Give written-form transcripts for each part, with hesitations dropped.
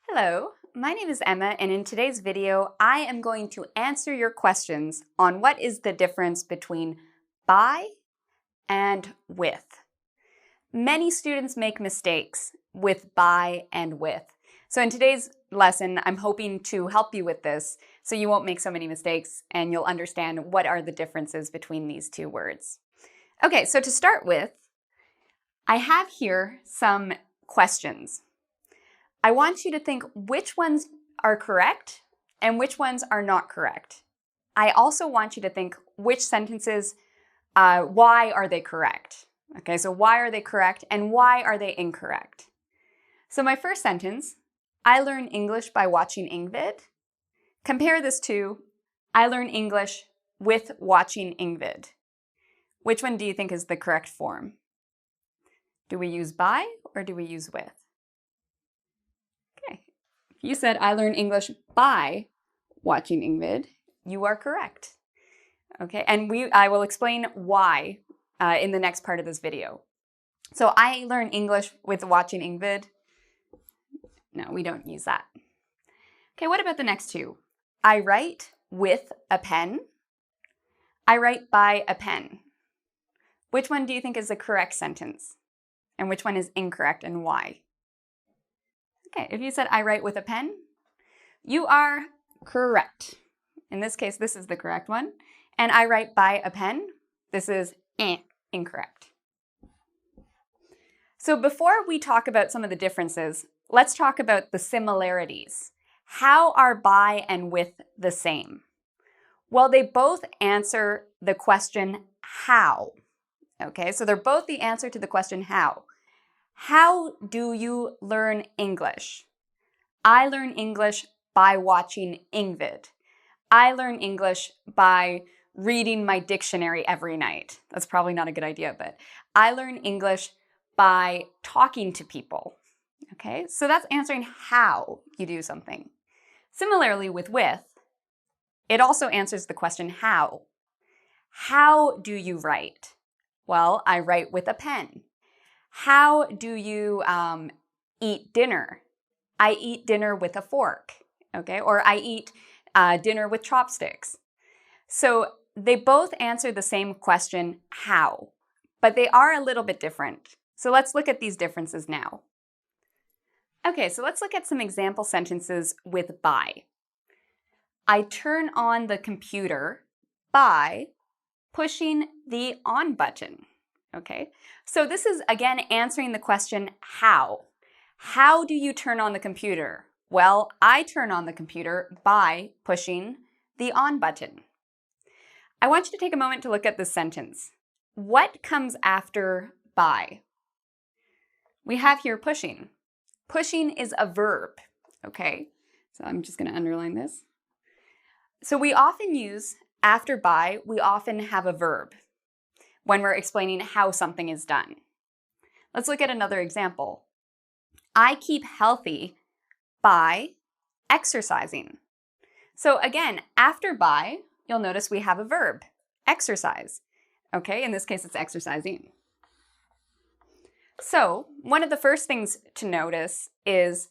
Hello, my name is Emma, and in today's video, I am going to answer your questions on what is the difference between by and with. Many students make mistakes with by and with. So in today's lesson, I'm hoping to help you with this so you won't make so many mistakes and you'll understand what are the differences between these two words. Okay, so to start with, I have here some questions. I want you to think which ones are correct and which ones are not correct. I also want you to think which sentences, why are they correct? Okay, so why are they correct and why are they incorrect? So my first sentence, I learn English by watching Ingvid. Compare this to, I learn English with watching Ingvid. Which one do you think is the correct form? Do we use by or do we use with? You said, I learn English by watching Ingvid. You are correct. Okay, and I will explain why in the next part of this video. So I learn English with watching Ingvid. No, we don't use that. Okay, what about the next two? I write with a pen. I write by a pen. Which one do you think is the correct sentence? And which one is incorrect and why? Okay, if you said I write with a pen, you are correct. In this case, this is the correct one. And I write by a pen, this is incorrect. So before we talk about some of the differences, let's talk about the similarities. How are by and with the same? Well, they both answer the question how. Okay, so they're both the answer to the question how. How do you learn English? I learn English by watching Ingvid. I learn English by reading my dictionary every night. That's probably not a good idea, but I learn English by talking to people. Okay, so that's answering how you do something. Similarly with, it also answers the question how. How do you write? Well, I write with a pen. How do you eat dinner? I eat dinner with a fork, okay? Or I eat dinner with chopsticks. So they both answer the same question, how, but they are a little bit different. So let's look at these differences now. Okay, so let's look at some example sentences with by. I turn on the computer by pushing the on button. Okay, so this is again answering the question how. How do you turn on the computer? Well, I turn on the computer by pushing the on button. I want you to take a moment to look at this sentence. What comes after by? We have here pushing. Pushing is a verb, okay? So I'm just going to underline this. So we often use after by, we often have a verb when we're explaining how something is done. Let's look at another example. I keep healthy by exercising. So again, after by, you'll notice we have a verb, exercise. Okay, in this case, it's exercising. So one of the first things to notice is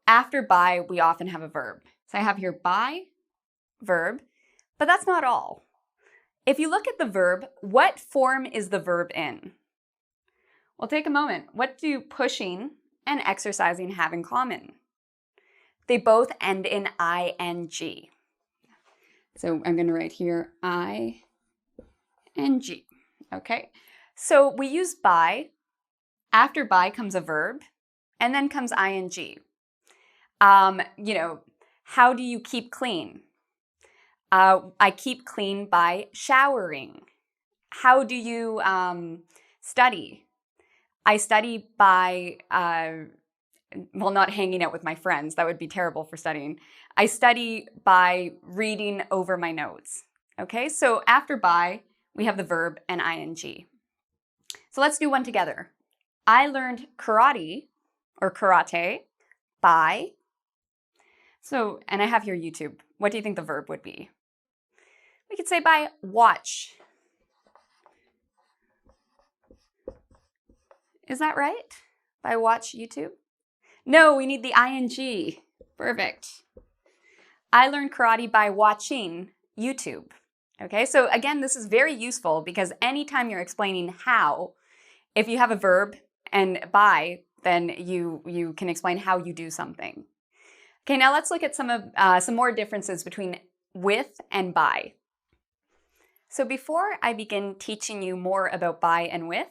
after by, we often have a verb. So I have here by, verb, but that's not all. If you look at the verb, what form is the verb in? Well, take a moment. What do pushing and exercising have in common? They both end in ing. So I'm going to write here ing. Okay, so we use by. After by comes a verb, and then comes ing. How do you keep clean? I keep clean by showering. How do you study? I study by, not hanging out with my friends. That would be terrible for studying. I study by reading over my notes. Okay, so after by, we have the verb and ing. So let's do one together. I learned karate, or karate, by. So, and I have here YouTube. What do you think the verb would be? We could say by watch. Is that right? By watch YouTube? No, we need the ing. Perfect. I learned karate by watching YouTube. Okay, so again, this is very useful because anytime you're explaining how, if you have a verb and by, then you can explain how you do something. Okay, now let's look at some more differences between with and by. So before I begin teaching you more about by and with,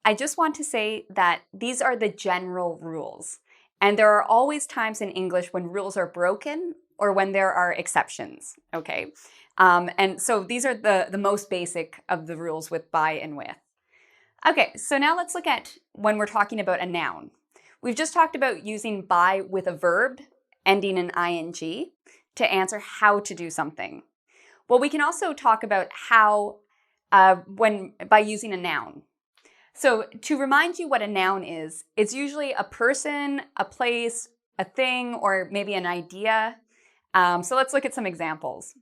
I just want to say that these are the general rules. And there are always times in English when rules are broken or when there are exceptions, okay? And so these are the most basic of the rules with by and with. Okay, so now let's look at when we're talking about a noun. We've just talked about using by with a verb ending in ing to answer how to do something. Well, we can also talk about how by using a noun. So to remind you what a noun is, it's usually a person, a place, a thing, or maybe an idea. So let's look at some examples.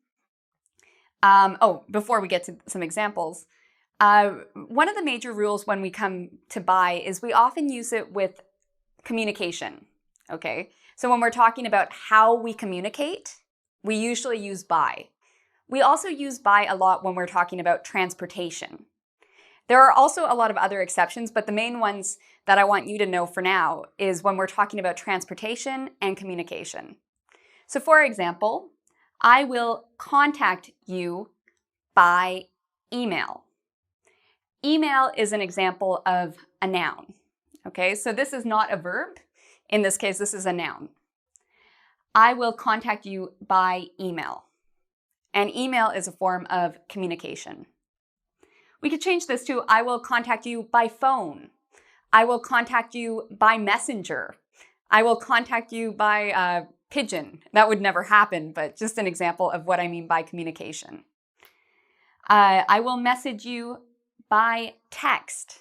Before we get to some examples, one of the major rules when we come to by is we often use it with communication, okay? So when we're talking about how we communicate, we usually use by. We also use by a lot when we're talking about transportation. There are also a lot of other exceptions, but the main ones that I want you to know for now is when we're talking about transportation and communication. So for example, I will contact you by email. Email is an example of a noun. Okay, so this is not a verb. In this case, this is a noun. I will contact you by email. And email is a form of communication. We could change this to I will contact you by phone. I will contact you by messenger. I will contact you by pigeon. That would never happen, but just an example of what I mean by communication. I will message you by text.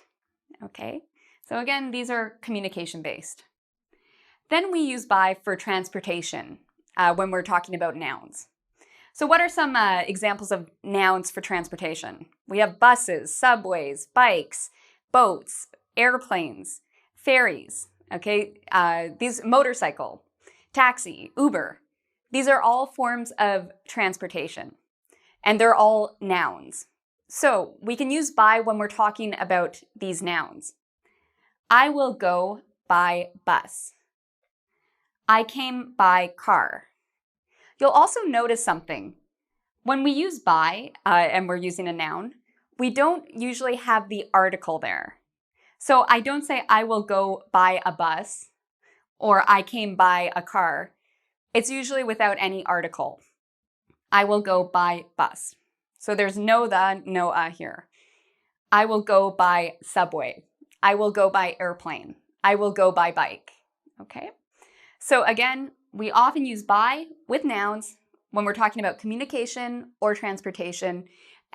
Okay, so again, these are communication based. Then we use by for transportation when we're talking about nouns. So what are some examples of nouns for transportation? We have buses, subways, bikes, boats, airplanes, ferries, okay? These motorcycle, taxi, Uber. These are all forms of transportation, and they're all nouns. So we can use by when we're talking about these nouns. I will go by bus. I came by car. You'll also notice something. When we use by, and we're using a noun, we don't usually have the article there. So I don't say I will go by a bus or I came by a car. It's usually without any article. I will go by bus. So there's no the, no here. I will go by subway. I will go by airplane. I will go by bike. Okay? So again, we often use by with nouns when we're talking about communication or transportation.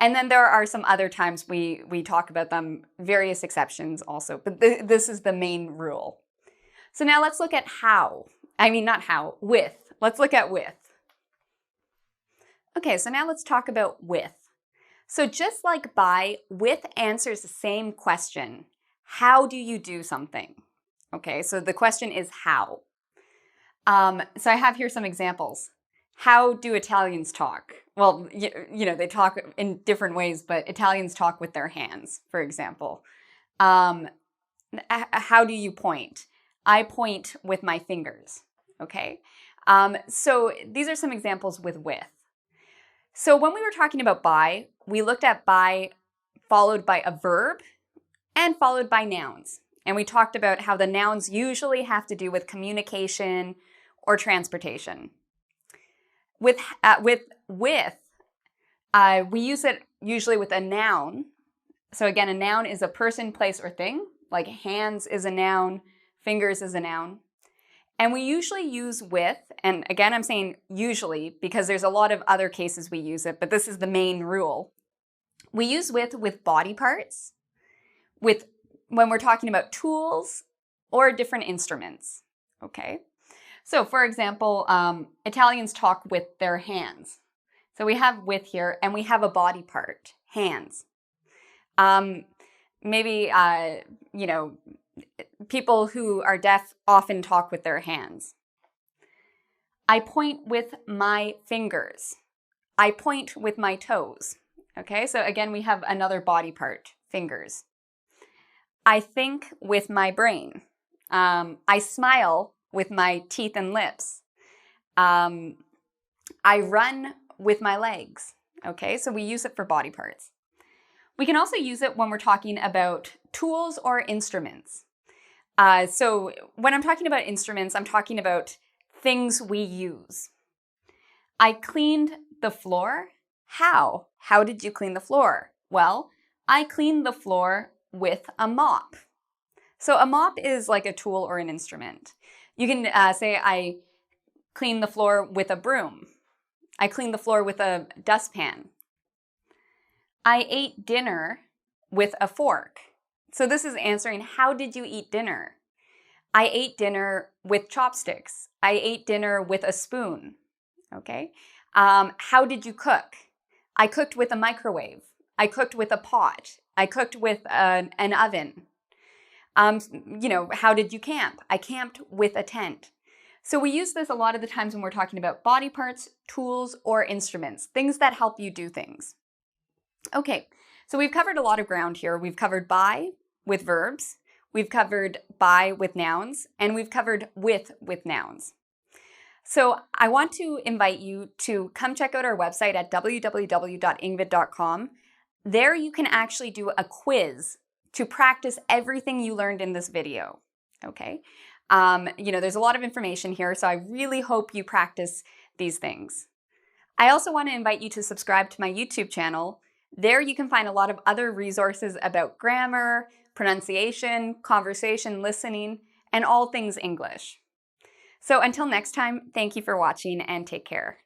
And then there are some other times we talk about them, various exceptions also, but this is the main rule. So now let's look at how. I mean, not how, with. Let's look at with. Okay, so now let's talk about with. So just like by, with answers the same question. How do you do something? Okay, so the question is how. So I have here some examples. How do Italians talk? Well, you know, they talk in different ways, but Italians talk with their hands, for example. How do you point? I point with my fingers, okay? So these are some examples with. So when we were talking about by, we looked at by followed by a verb and followed by nouns. And we talked about how the nouns usually have to do with communication or transportation. With we use it usually with a noun. So again, a noun is a person, place, or thing. Like hands is a noun, fingers is a noun. And we usually use with, and again, I'm saying usually because there's a lot of other cases we use it, but this is the main rule. We use with body parts, when we're talking about tools or different instruments, okay? So for example, Italians talk with their hands. So we have with here, and we have a body part, hands. Maybe, you know, people who are deaf often talk with their hands. I point with my fingers. I point with my toes. Okay, so again, we have another body part, fingers. I think with my brain. I smile with my teeth and lips. I run with my legs. Okay, so we use it for body parts. We can also use it when we're talking about tools or instruments. So when I'm talking about instruments, I'm talking about things we use. I cleaned the floor. How? How did you clean the floor? Well, I cleaned the floor with a mop. So a mop is like a tool or an instrument. You can say I cleaned the floor with a broom. I cleaned the floor with a dustpan. I ate dinner with a fork. So this is answering, how did you eat dinner? I ate dinner with chopsticks. I ate dinner with a spoon. Okay. How did you cook? I cooked with a microwave. I cooked with a pot. I cooked with an oven. How did you camp? I camped with a tent. So we use this a lot of the times when we're talking about body parts, tools, or instruments, things that help you do things. Okay, so we've covered a lot of ground here. We've covered by with verbs, we've covered by with nouns, and we've covered with nouns. So I want to invite you to come check out our website at www.ingvid.com. There you can actually do a quiz to practice everything you learned in this video, okay? There's a lot of information here, so I really hope you practice these things. I also want to invite you to subscribe to my YouTube channel. There you can find a lot of other resources about grammar, pronunciation, conversation, listening, and all things English. So until next time, thank you for watching and take care.